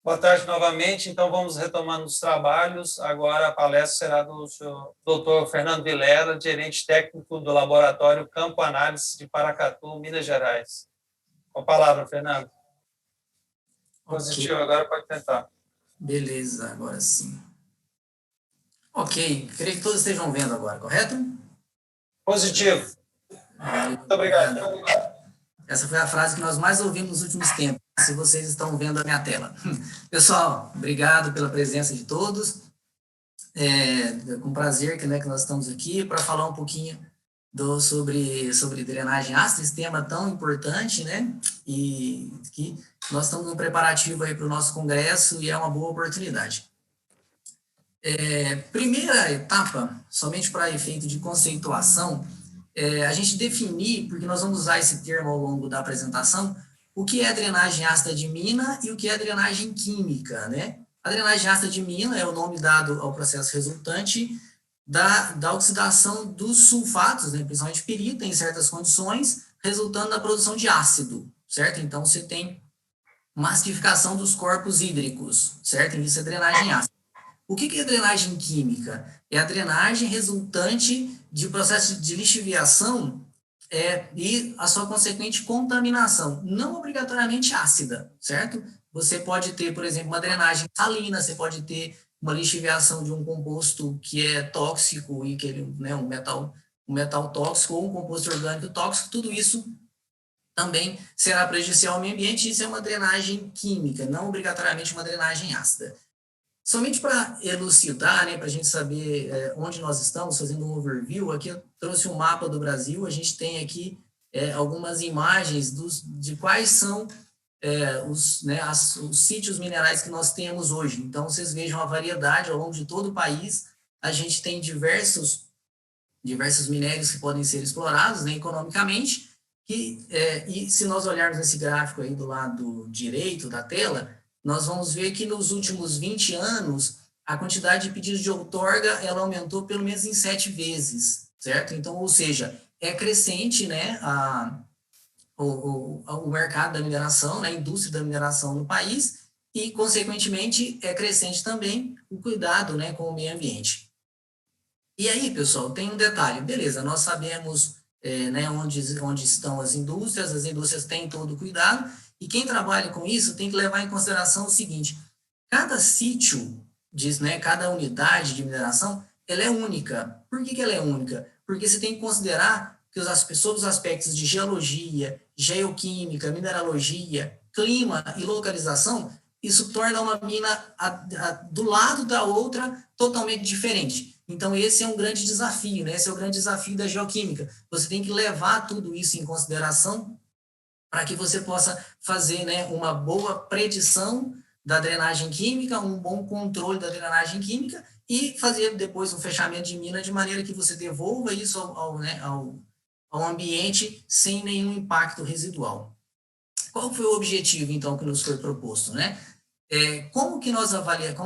Boa tarde novamente. Então, vamos retomando os trabalhos. Agora a palestra será do senhor Dr. Fernando Vilela, gerente técnico do Laboratório Campo Análise de Paracatu, Minas Gerais. Com a palavra, Fernando. Positivo, agora pode tentar. Beleza, agora sim. Ok, creio que todos estejam vendo agora, correto? Positivo. Muito obrigado. Essa foi a frase que nós mais ouvimos nos últimos tempos, se vocês estão vendo a minha tela. Pessoal, obrigado pela presença de todos. É com prazer que nós estamos aqui para falar um pouquinho sobre drenagem ácida, esse tema tão importante, né? E que nós estamos no preparativo aí para o nosso congresso e é uma boa oportunidade. Primeira etapa, somente para efeito de conceituação, a gente definir, porque nós vamos usar esse termo ao longo da apresentação, o que é drenagem ácida de mina e o que é drenagem química, né? A drenagem ácida de mina é o nome dado ao processo resultante da oxidação dos sulfatos, né, principalmente pirita, em certas condições, resultando na produção de ácido, certo? Então, você tem uma acidificação dos corpos hídricos, certo? E isso é drenagem ácida. O que é drenagem química? É a drenagem resultante de processo de lixiviação e a sua consequente contaminação, não obrigatoriamente ácida, certo? Você pode ter, por exemplo, uma drenagem salina, você pode ter uma lixiviação de um composto que é tóxico e que ele, né, um metal tóxico ou um composto orgânico tóxico, tudo isso também será prejudicial ao meio ambiente. Isso é uma drenagem química, não obrigatoriamente uma drenagem ácida. Somente para elucidar, né, para a gente saber onde nós estamos, fazendo um overview, aqui eu trouxe um mapa do Brasil, a gente tem aqui algumas imagens de quais são os sítios minerais que nós temos hoje. Então, vocês vejam a variedade ao longo de todo o país, a gente tem diversos minérios que podem ser explorados, né, economicamente, e se nós olharmos esse gráfico aí do lado direito da tela, nós vamos ver que nos últimos 20 anos, a quantidade de pedidos de outorga, ela aumentou pelo menos em 7 vezes, certo? Então, ou seja, é crescente, né, o mercado da mineração, né, a indústria da mineração no país, e, consequentemente, é crescente também o cuidado, né, com o meio ambiente. E aí, pessoal, tem um detalhe, beleza, nós sabemos né, onde estão as indústrias têm todo o cuidado, e quem trabalha com isso tem que levar em consideração o seguinte: cada sítio, né, cada unidade de mineração, ela é única. Por que ela é única? Porque você tem que considerar que sobre os aspectos de geologia, geoquímica, mineralogia, clima e localização, isso torna uma mina do lado da outra totalmente diferente. Então, esse é um grande desafio, né? Esse é o grande desafio da geoquímica. Você tem que levar tudo isso em consideração para que você possa fazer, né, uma boa predição da drenagem química, um bom controle da drenagem química e fazer depois um fechamento de mina de maneira que você devolva isso ao ambiente sem nenhum impacto residual. Qual foi o objetivo, então, que nos foi proposto, né? Como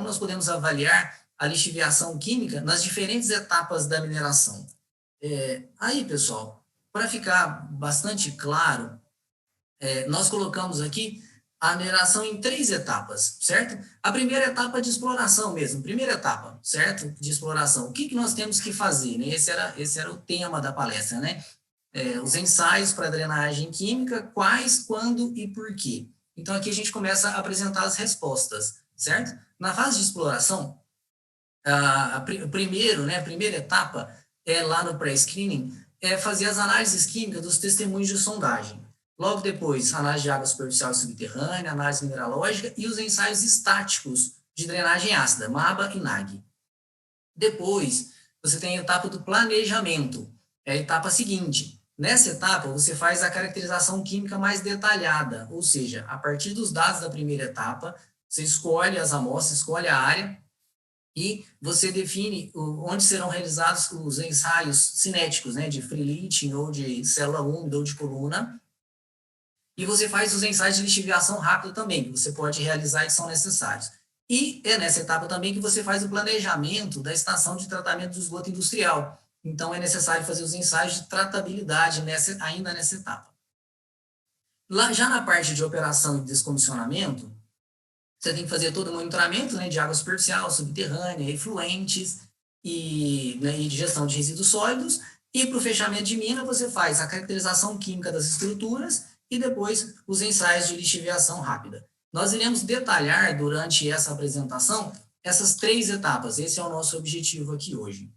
nós podemos avaliar a lixiviação química nas diferentes etapas da mineração? Aí, pessoal, para ficar bastante claro, nós colocamos aqui a mineração em 3 etapas, certo? A primeira etapa de exploração mesmo, primeira etapa, certo? De exploração. O que nós temos que fazer, né? Esse era o tema da palestra, né? Os ensaios para drenagem química, quais, quando e por quê. Então, aqui a gente começa a apresentar as respostas, certo? Na fase de exploração, a primeira etapa lá no pré-screening, é fazer as análises químicas dos testemunhos de sondagem. Logo depois, análise de água superficial e subterrânea, análise mineralógica e os ensaios estáticos de drenagem ácida, MABA e NAG. Depois, você tem a etapa do planejamento, é a etapa seguinte. Nessa etapa, você faz a caracterização química mais detalhada, ou seja, a partir dos dados da primeira etapa, você escolhe as amostras, escolhe a área, e você define onde serão realizados os ensaios cinéticos, né, de free leaching, ou de célula úmida, ou de coluna, e você faz os ensaios de lixiviação rápida também, que você pode realizar e que são necessários. E é nessa etapa também que você faz o planejamento da estação de tratamento do esgoto industrial. Então, é necessário fazer os ensaios de tratabilidade ainda nessa etapa. Já na parte de operação e descomissionamento, você tem que fazer todo o monitoramento, né, de água superficial, subterrânea, efluentes e, né, e de gestão de resíduos sólidos. E para o fechamento de mina, você faz a caracterização química das estruturas e depois os ensaios de lixiviação rápida. Nós iremos detalhar durante essa apresentação essas 3 etapas. Esse é o nosso objetivo aqui hoje.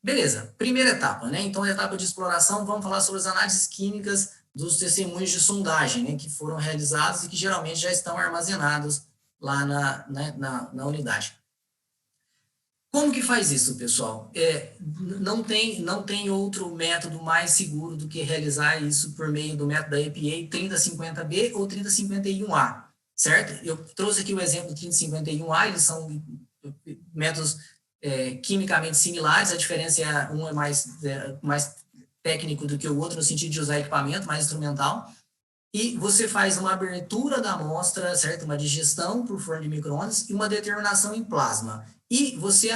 Beleza, primeira etapa, né? Então, a etapa de exploração, vamos falar sobre as análises químicas dos testemunhos de sondagem, né, que foram realizados e que geralmente já estão armazenados lá na unidade. Como que faz isso, pessoal? Não tem outro método mais seguro do que realizar isso por meio do método da EPA 3050B ou 3051A, certo? Eu trouxe aqui o exemplo do 3051A, eles são métodos quimicamente similares, a diferença é um é mais técnico do que o outro, no sentido de usar equipamento, mais instrumental, e você faz uma abertura da amostra, certo? Uma digestão por forno de micro-ondas e uma determinação em plasma. E você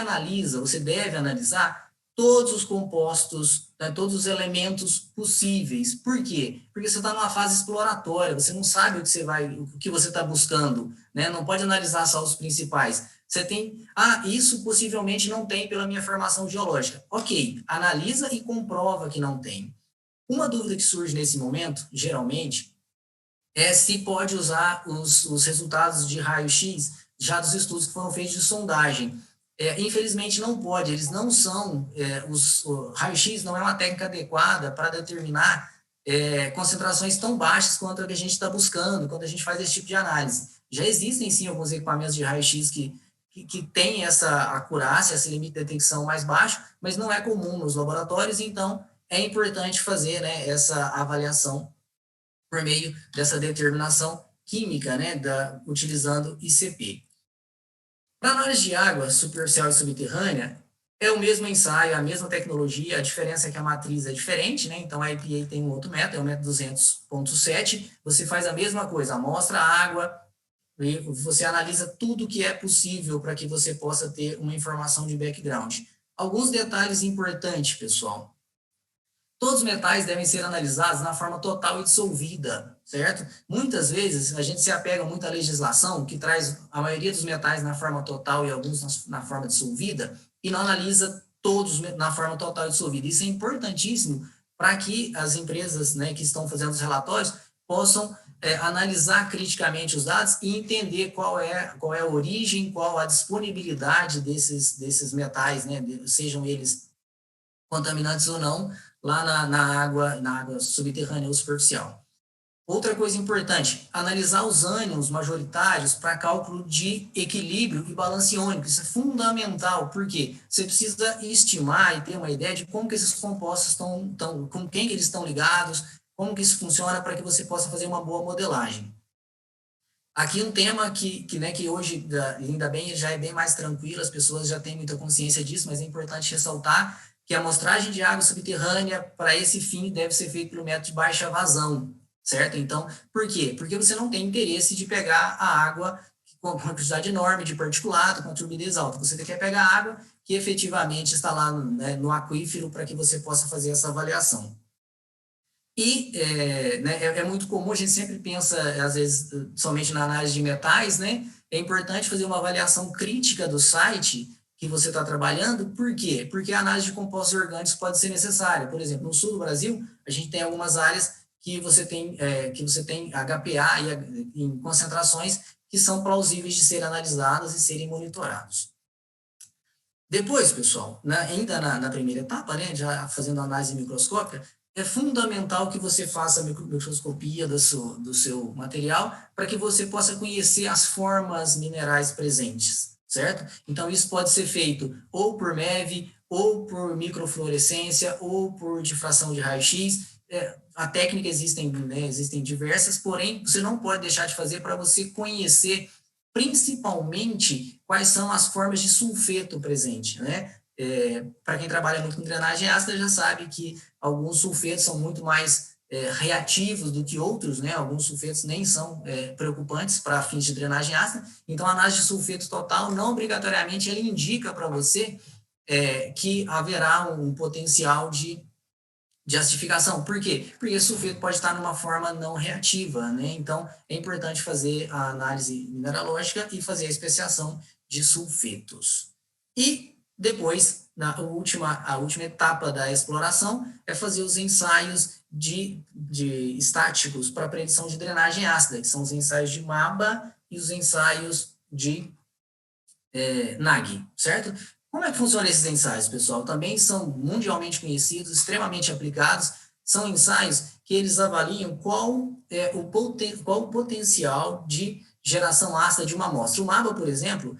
deve analisar todos os compostos, né, todos os elementos possíveis. Por quê? Porque você está numa fase exploratória, você não sabe o que você está buscando, né? Não pode analisar só os principais. Você tem, isso possivelmente não tem pela minha formação geológica. Ok, analisa e comprova que não tem. Uma dúvida que surge nesse momento, geralmente, é se pode usar os resultados de raio-x já dos estudos que foram feitos de sondagem. Infelizmente não pode, eles não são, o raio-x não é uma técnica adequada para determinar concentrações tão baixas quanto a que a gente está buscando quando a gente faz esse tipo de análise. Já existem sim alguns equipamentos de raio-x que têm essa acurácia, esse limite de detecção mais baixo, mas não é comum nos laboratórios, então é importante fazer, né, essa avaliação por meio dessa determinação química, né, utilizando ICP. Para análise de água superficial e subterrânea, é o mesmo ensaio, a mesma tecnologia, a diferença é que a matriz é diferente, né? Então a EPA tem um outro método, é o método 200.7, você faz a mesma coisa, amostra a água, e você analisa tudo que é possível para que você possa ter uma informação de background. Alguns detalhes importantes, pessoal. Todos os metais devem ser analisados na forma total e dissolvida, certo? Muitas vezes a gente se apega muito à legislação que traz a maioria dos metais na forma total e alguns na forma dissolvida e não analisa todos na forma total e dissolvida. Isso é importantíssimo para que as empresas, né, que estão fazendo os relatórios possam analisar criticamente os dados e entender qual é a origem, qual a disponibilidade desses metais, né, sejam eles contaminantes ou não, lá na água subterrânea ou superficial. Outra coisa importante, analisar os ânions majoritários para cálculo de equilíbrio e balanço iônico. Isso é fundamental, porque você precisa estimar e ter uma ideia de como que esses compostos com quem eles estão ligados, como que isso funciona para que você possa fazer uma boa modelagem. Aqui um tema que hoje, ainda bem, já é bem mais tranquilo, as pessoas já têm muita consciência disso, mas é importante ressaltar que a amostragem de água subterrânea, para esse fim, deve ser feita pelo método de baixa vazão, certo? Então, por quê? Porque você não tem interesse de pegar a água com uma quantidade enorme de particulado, com a turbidez alta. Você quer pegar a água que efetivamente está lá, né, no aquífero para que você possa fazer essa avaliação. E é muito comum, a gente sempre pensa, às vezes, somente na análise de metais, né? É importante fazer uma avaliação crítica do site que você está trabalhando. Por quê? Porque a análise de compostos orgânicos pode ser necessária. Por exemplo, no sul do Brasil, a gente tem algumas áreas que você tem HPA em concentrações que são plausíveis de serem analisadas e serem monitorados. Depois, pessoal, ainda na primeira etapa, né, já fazendo análise microscópica, é fundamental que você faça a microscopia do seu material para que você possa conhecer as formas minerais presentes, certo? Então, isso pode ser feito ou por MEV, ou por microfluorescência, ou por difração de raio-x. A técnica existem diversas, porém, você não pode deixar de fazer para você conhecer principalmente quais são as formas de sulfeto presente, né? Para quem trabalha muito com drenagem ácida já sabe que alguns sulfetos são muito mais reativos do que outros, né? Alguns sulfetos nem são preocupantes para fins de drenagem ácida. Então, a análise de sulfeto total, não obrigatoriamente, ele indica para você que haverá um potencial de de acidificação. Por quê? Porque sulfeto pode estar numa forma não reativa, né? Então, é importante fazer a análise mineralógica e fazer a especiação de sulfetos. E depois, a última etapa da exploração é fazer os ensaios de estáticos para predição de drenagem ácida, que são os ensaios de MABA e os ensaios de NAG, certo? Como é que funcionam esses ensaios, pessoal? Também são mundialmente conhecidos, extremamente aplicados. São ensaios que eles avaliam qual o potencial de geração ácida de uma amostra. O MABA, por exemplo,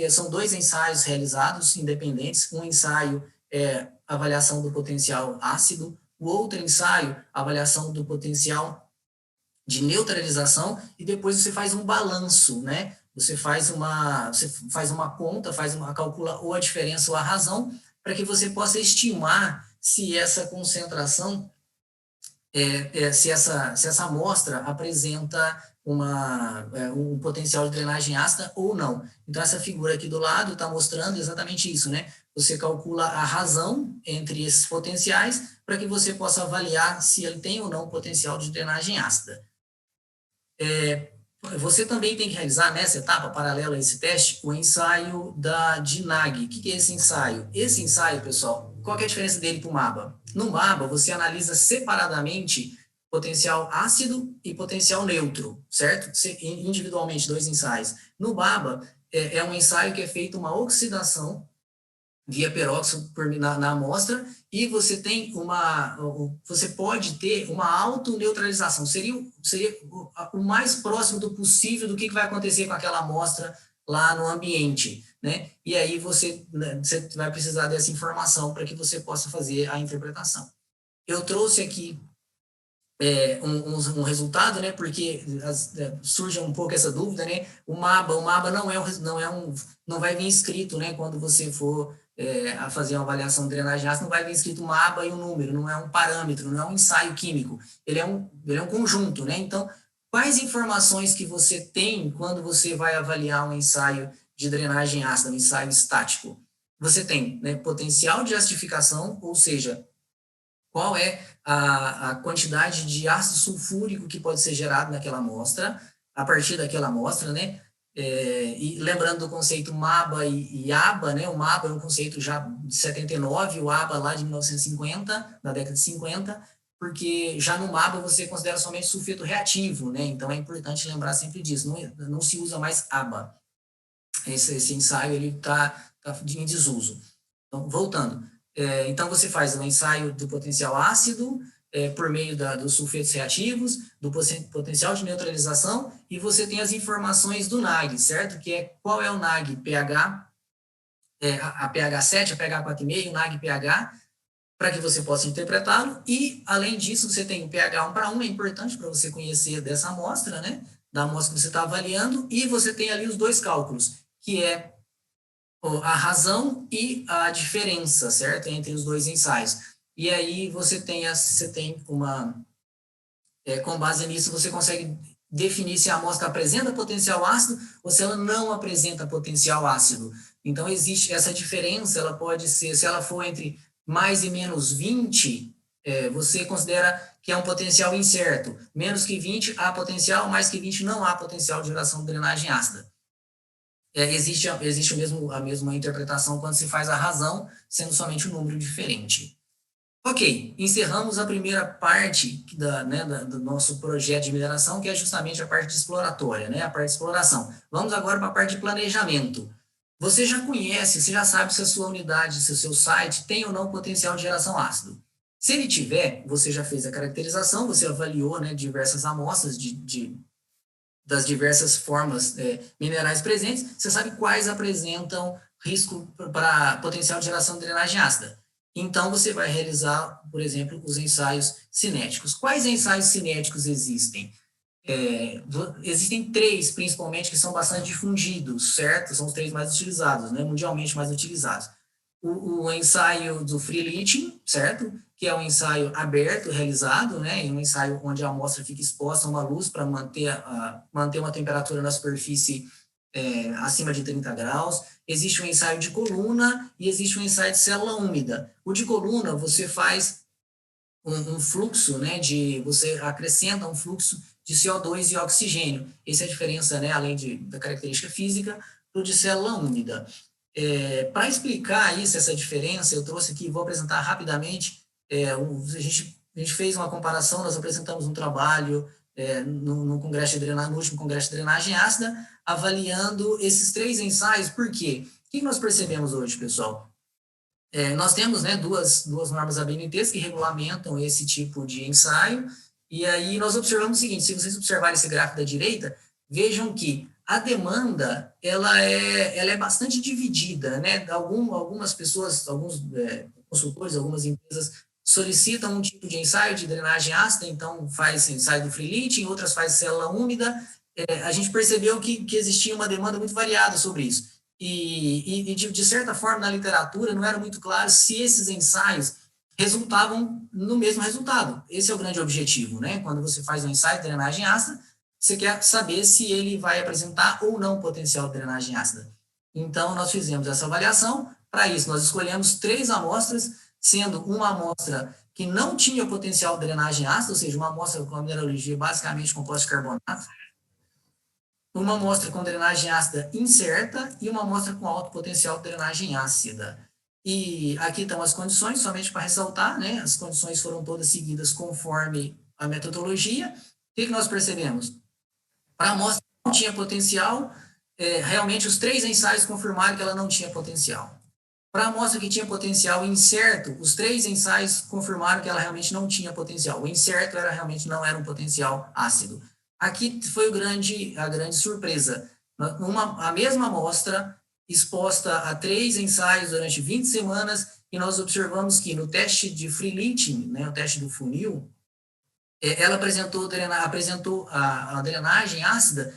são 2 ensaios realizados independentes. Um ensaio é avaliação do potencial ácido, o outro ensaio, avaliação do potencial de neutralização, e depois você faz um balanço, né? Você faz uma conta, calcula ou a diferença ou a razão, para que você possa estimar se essa concentração, se essa amostra apresenta um potencial de drenagem ácida ou não. Então, essa figura aqui do lado está mostrando exatamente isso, né? Você calcula a razão entre esses potenciais para que você possa avaliar se ele tem ou não potencial de drenagem ácida. Você também tem que realizar, nessa etapa, paralela a esse teste, o ensaio de NAG. O que é esse ensaio? Esse ensaio, pessoal, qual é a diferença dele para o MABA? No MABA, você analisa separadamente potencial ácido e potencial neutro, certo? Individualmente, 2 ensaios. No MABA, é um ensaio que é feita uma oxidação via peróxido na amostra, e você pode ter uma autoneutralização. Seria o mais próximo do possível do que vai acontecer com aquela amostra lá no ambiente, né? E aí você vai precisar dessa informação para que você possa fazer a interpretação. Eu trouxe aqui um resultado, né? Porque surge um pouco essa dúvida, né? O MABA não vai vir escrito, né? Quando você for a fazer uma avaliação de drenagem ácida, não vai vir escrito uma aba e um número, não é um parâmetro, não é um ensaio químico, ele é um conjunto, né? Então, quais informações que você tem quando você vai avaliar um ensaio de drenagem ácida, um ensaio estático? Você tem, né, potencial de acidificação, ou seja, qual é a quantidade de ácido sulfúrico que pode ser gerado naquela amostra, a partir daquela amostra, né? E lembrando do conceito MABA e ABA, né? O MABA é um conceito já de 79, o ABA lá de 1950, da década de 50, porque já no MABA você considera somente sulfeto reativo, né? Então é importante lembrar sempre disso, não se usa mais ABA. Esse ensaio ele está em desuso. Então, voltando. Então você faz um ensaio do potencial ácido, por meio dos sulfetos reativos, do potencial de neutralização, e você tem as informações do NAG, certo? Que qual é o NAG pH, a pH 7, a pH 4,5, o NAG pH, para que você possa interpretá-lo, e além disso você tem o pH 1:1, é importante para você conhecer dessa amostra, né? Da amostra que você está avaliando, e você tem ali os 2 cálculos, que é a razão e a diferença, certo? Entre os 2 ensaios. E aí você tem com base nisso, você consegue definir se a amostra apresenta potencial ácido ou se ela não apresenta potencial ácido. Então, existe essa diferença, ela pode ser, se ela for entre mais e menos 20, você considera que é um potencial incerto. Menos que 20 há potencial, mais que 20 não há potencial de geração de drenagem ácida. Existe a mesma interpretação quando se faz a razão, sendo somente um número diferente. Ok, encerramos a primeira parte do nosso projeto de mineração, que é justamente a parte exploratória, né? A parte de exploração. Vamos agora para a parte de planejamento. Você já sabe se a sua unidade, se o seu site tem ou não potencial de geração ácido. Se ele tiver, você já fez a caracterização, você avaliou, né, diversas amostras das diversas formas minerais presentes, você sabe quais apresentam risco para potencial de geração de drenagem ácida. Então, você vai realizar, por exemplo, os ensaios cinéticos. Quais ensaios cinéticos existem? Existem 3, principalmente, que são bastante difundidos, certo? São os 3 mais utilizados, né? Mundialmente mais utilizados. O ensaio do free leaching, certo? Que é um ensaio aberto realizado, né? Um ensaio onde a amostra fica exposta a uma luz para manter uma temperatura na superfície acima de 30 graus. Existe um ensaio de coluna e existe um ensaio de célula úmida. O de coluna você faz um fluxo, né, você acrescenta um fluxo de CO2 e oxigênio. Essa é a diferença, né, além da característica física, do de célula úmida. Para explicar isso, essa diferença, eu trouxe aqui, vou apresentar rapidamente, a gente fez uma comparação, nós apresentamos um trabalho no congresso de drenagem, no último congresso de drenagem ácida, avaliando esses 3 ensaios. Por quê? O que nós percebemos hoje, pessoal? Nós temos, né, duas normas ABNTs que regulamentam esse tipo de ensaio, e aí nós observamos o seguinte: se vocês observarem esse gráfico da direita, vejam que a demanda ela é bastante dividida, né? Algumas pessoas, alguns consultores, algumas empresas solicitam um tipo de ensaio de drenagem ácida, então faz ensaio do free leaching, outras faz célula úmida. A gente percebeu que existia uma demanda muito variada sobre isso. E de certa forma, na literatura, não era muito claro se esses ensaios resultavam no mesmo resultado. Esse é o grande objetivo, né? Quando você faz um ensaio de drenagem ácida, você quer saber se ele vai apresentar ou não potencial de drenagem ácida. Então, nós fizemos essa avaliação. Para isso, nós escolhemos 3 amostras, sendo uma amostra que não tinha potencial de drenagem ácida, ou seja, uma amostra com a mineralogia basicamente composta de carbonato, uma amostra com drenagem ácida incerta e uma amostra com alto potencial de drenagem ácida. E aqui estão as condições, somente para ressaltar, né? As condições foram todas seguidas conforme a metodologia. O que nós percebemos? Para a amostra que não tinha potencial, realmente os 3 ensaios confirmaram que ela não tinha potencial. Para a amostra que tinha potencial incerto, os 3 ensaios confirmaram que ela realmente não tinha potencial. O incerto realmente não era um potencial ácido. Aqui foi a grande surpresa. A mesma amostra exposta a 3 ensaios durante 20 semanas, e nós observamos que no teste de free leaching, né, o teste do funil, ela apresentou a drenagem ácida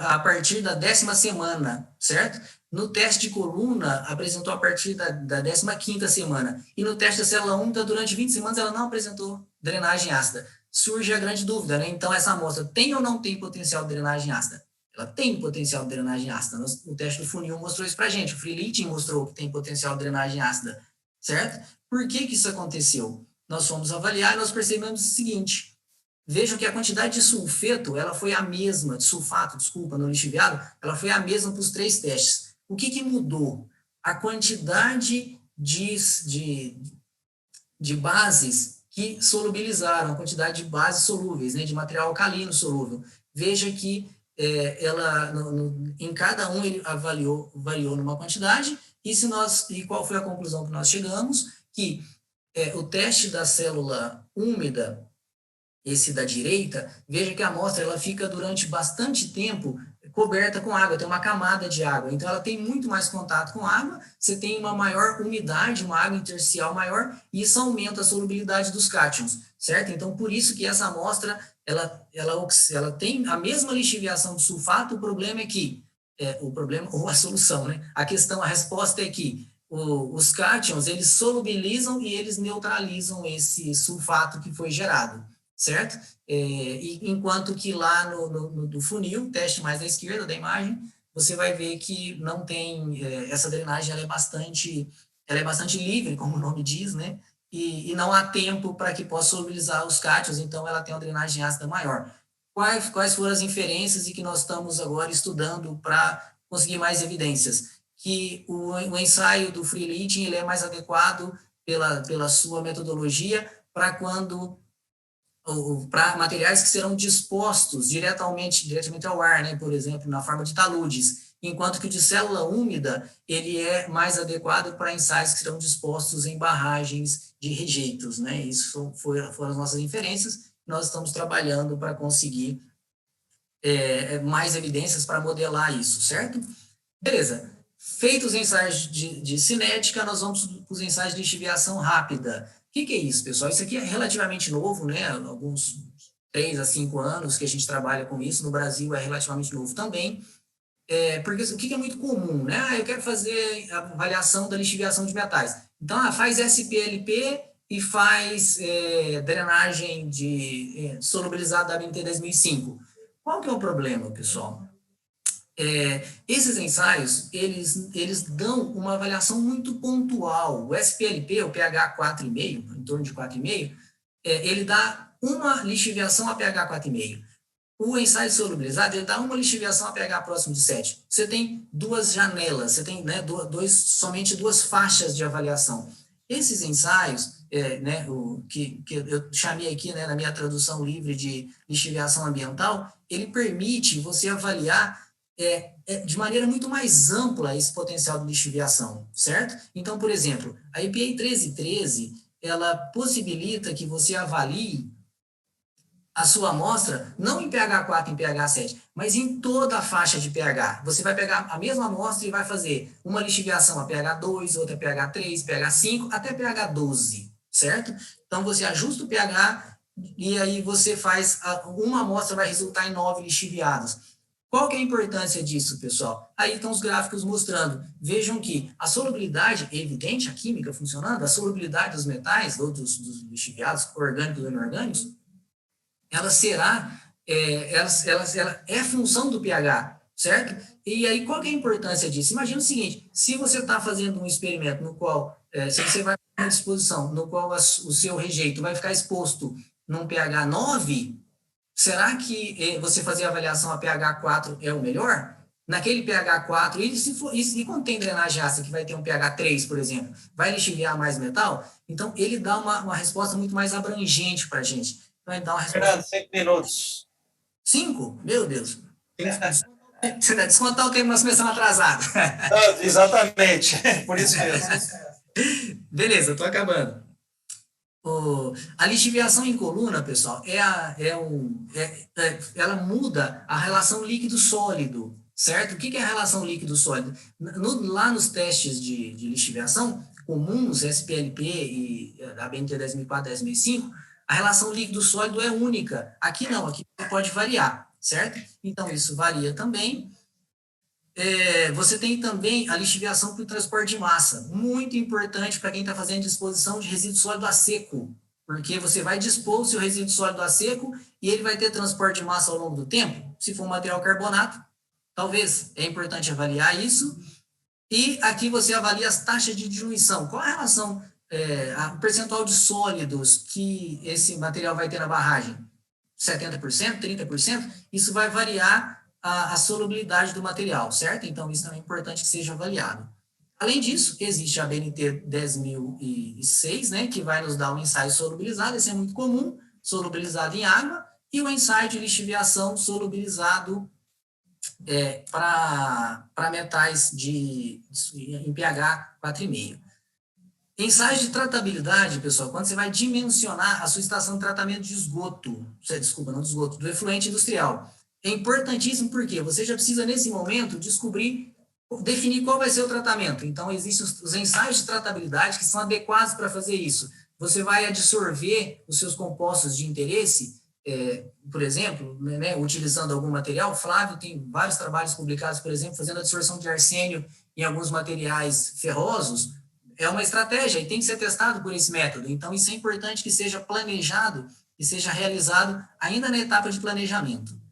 a partir da 10ª semana, certo? No teste de coluna, apresentou a partir da 15ª semana. E no teste da célula úmida, durante 20 semanas, ela não apresentou drenagem ácida. Surge a grande dúvida, né? Então, essa amostra tem ou não tem potencial de drenagem ácida? Ela tem potencial de drenagem ácida. O teste do funil mostrou isso para a gente. O free leaching mostrou que tem potencial de drenagem ácida, certo? Por que isso aconteceu? Nós fomos avaliar e nós percebemos o seguinte: vejam que a quantidade de sulfeto, ela foi a mesma, de sulfato, desculpa, no lixiviado, ela foi a mesma para os 3 testes. O que mudou? A quantidade de bases que solubilizaram, a quantidade de bases solúveis, né, de material alcalino solúvel. Veja que ela, em cada um, ele variou numa quantidade, e qual foi a conclusão que nós chegamos? Que o teste da célula úmida, esse da direita, veja que a amostra ela fica durante bastante tempo coberta com água, tem uma camada de água, então ela tem muito mais contato com água, você tem uma maior umidade, uma água intersticial maior, e isso aumenta a solubilidade dos cátions, certo? Então, por isso que essa amostra, ela tem a mesma lixiviação de sulfato. O problema é que, o problema, ou a solução, né? A resposta é que os cátions, eles solubilizam e eles neutralizam esse sulfato que foi gerado, certo? Enquanto que lá no funil, teste mais à esquerda da imagem, você vai ver que não tem, essa drenagem ela é bastante livre, como o nome diz, né? E não há tempo para que possa solubilizar os cátions, então ela tem uma drenagem ácida maior. Quais foram as inferências e que nós estamos agora estudando para conseguir mais evidências? Que o ensaio do free leaching ele é mais adequado pela sua metodologia para materiais que serão dispostos diretamente ao ar, né, por exemplo, na forma de taludes, enquanto que o de célula úmida ele é mais adequado para ensaios que serão dispostos em barragens de rejeitos, né? Isso foram as nossas inferências. Nós estamos trabalhando para conseguir mais evidências para modelar isso, certo? Beleza. Feitos os ensaios de cinética, nós vamos para os ensaios de lixiviação rápida. O que é isso, pessoal? Isso aqui é relativamente novo, né? Alguns 3 a 5 anos que a gente trabalha com isso. No Brasil é relativamente novo também. Porque o que é muito comum, né? Eu quero fazer a avaliação da lixiviação de metais. Então, faz SPLP e faz drenagem de solubilizado da ABNT 2005. Qual que é o problema, pessoal? Esses ensaios, eles dão uma avaliação muito pontual. O SPLP, o pH 4,5, em torno de 4,5, ele dá uma lixiviação a pH 4,5. O ensaio solubilizado, ele dá uma lixiviação a pH próximo de 7. Você tem duas janelas, você tem, né, somente duas faixas de avaliação. Esses ensaios, né, que eu chamei aqui, né, na minha tradução livre de lixiviação ambiental, ele permite você avaliar de maneira muito mais ampla esse potencial de lixiviação, certo? Então, por exemplo, a EPA 1313, ela possibilita que você avalie a sua amostra, não em pH 4, em pH 7, mas em toda a faixa de pH. Você vai pegar a mesma amostra e vai fazer uma lixiviação a pH 2, outra pH 3, pH 5, até pH 12, certo? Então, você ajusta o pH e aí você faz, uma amostra vai resultar em 9 lixiviados. Qual que é a importância disso, pessoal? Aí estão os gráficos mostrando. Vejam que a solubilidade, é evidente, a química funcionando, a solubilidade dos metais, ou dos lixiviados, orgânicos e inorgânicos, ela será, ela é função do pH, certo? E aí, qual que é a importância disso? Imagina o seguinte, se você está fazendo um experimento no qual, se você vai ter uma disposição no qual o seu rejeito vai ficar exposto num pH 9, será que você fazer a avaliação a pH 4 é o melhor? Naquele pH 4, e quando tem drenagem ácida, que vai ter um pH 3, por exemplo, vai lixiviar mais metal? Então, ele dá uma resposta muito mais abrangente para a gente. Vai dar uma resposta. Fernando, 5 minutos. 5? Meu Deus. Descontar o tempo, nós começamos atrasado. Não, exatamente, por isso mesmo. Beleza, estou acabando. A lixiviação em coluna, pessoal, ela muda a relação líquido-sólido, certo? O que é a relação líquido-sólido? Lá nos testes de lixiviação comuns, SPLP e a BNT 10.004, 10.005, a relação líquido-sólido é única. Aqui não, aqui pode variar, certo? Então, isso varia também. Você tem também a lixiviação por transporte de massa, muito importante para quem está fazendo disposição de resíduo sólido a seco, porque você vai dispor o seu resíduo sólido a seco e ele vai ter transporte de massa ao longo do tempo. Se for um material carbonato, talvez é importante avaliar isso. E aqui você avalia as taxas de diluição. Qual a relação, o percentual de sólidos que esse material vai ter na barragem? 70%, 30%? Isso vai variar a solubilidade do material, certo? Então, isso também é importante que seja avaliado. Além disso, existe a BNT 10.006, né, que vai nos dar um ensaio solubilizado, esse é muito comum, solubilizado em água, e o ensaio de lixiviação solubilizado para metais em pH 4,5. Ensaios de tratabilidade, pessoal, quando você vai dimensionar a sua estação de tratamento de esgoto, desculpa, não de esgoto, do efluente industrial. É importantíssimo porque você já precisa, nesse momento, definir qual vai ser o tratamento. Então, existem os ensaios de tratabilidade que são adequados para fazer isso. Você vai adsorver os seus compostos de interesse, por exemplo, né, utilizando algum material. O Flávio tem vários trabalhos publicados, por exemplo, fazendo adsorção de arsênio em alguns materiais ferrosos. É uma estratégia e tem que ser testado por esse método. Então, isso é importante que seja planejado e seja realizado ainda na etapa de planejamento.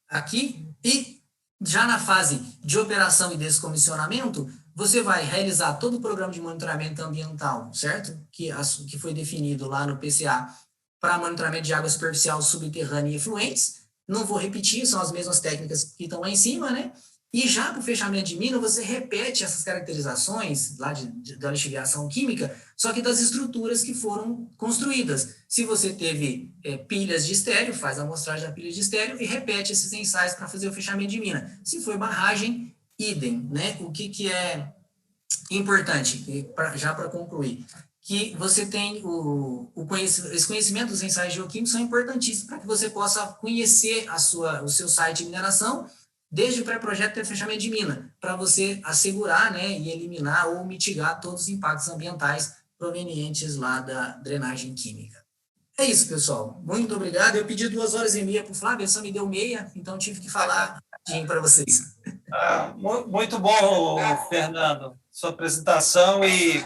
Aqui. E já na fase de operação e descomissionamento, você vai realizar todo o programa de monitoramento ambiental, certo? Que foi definido lá no PCA para monitoramento de água superficial, subterrânea e efluentes. Não vou repetir, são as mesmas técnicas que estão lá em cima, né? E já para o fechamento de mina, você repete essas caracterizações lá da lixiviação química, só que das estruturas que foram construídas. Se você teve pilhas de estéreo, faz a amostragem da pilha de estéreo e repete esses ensaios para fazer o fechamento de mina. Se for barragem, idem, né? O que é importante, já para concluir, que você tem esse conhecimento dos ensaios geoquímicos são importantíssimos para que você possa conhecer o seu site de mineração, desde o pré-projeto até o fechamento de mina, para você assegurar, né, e eliminar ou mitigar todos os impactos ambientais provenientes lá da drenagem química. É isso, pessoal. Muito obrigado. Eu pedi 2h30 para o Flávio, ele só me deu meia, então tive que falar rapidinho para vocês. Muito bom, Fernando, sua apresentação, e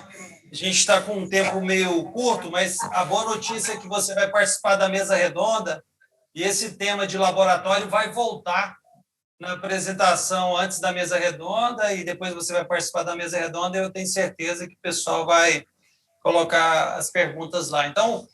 a gente está com um tempo meio curto, mas a boa notícia é que você vai participar da mesa redonda e esse tema de laboratório vai voltar na apresentação antes da mesa redonda e depois você vai participar da mesa redonda e eu tenho certeza que o pessoal vai colocar as perguntas lá. Então,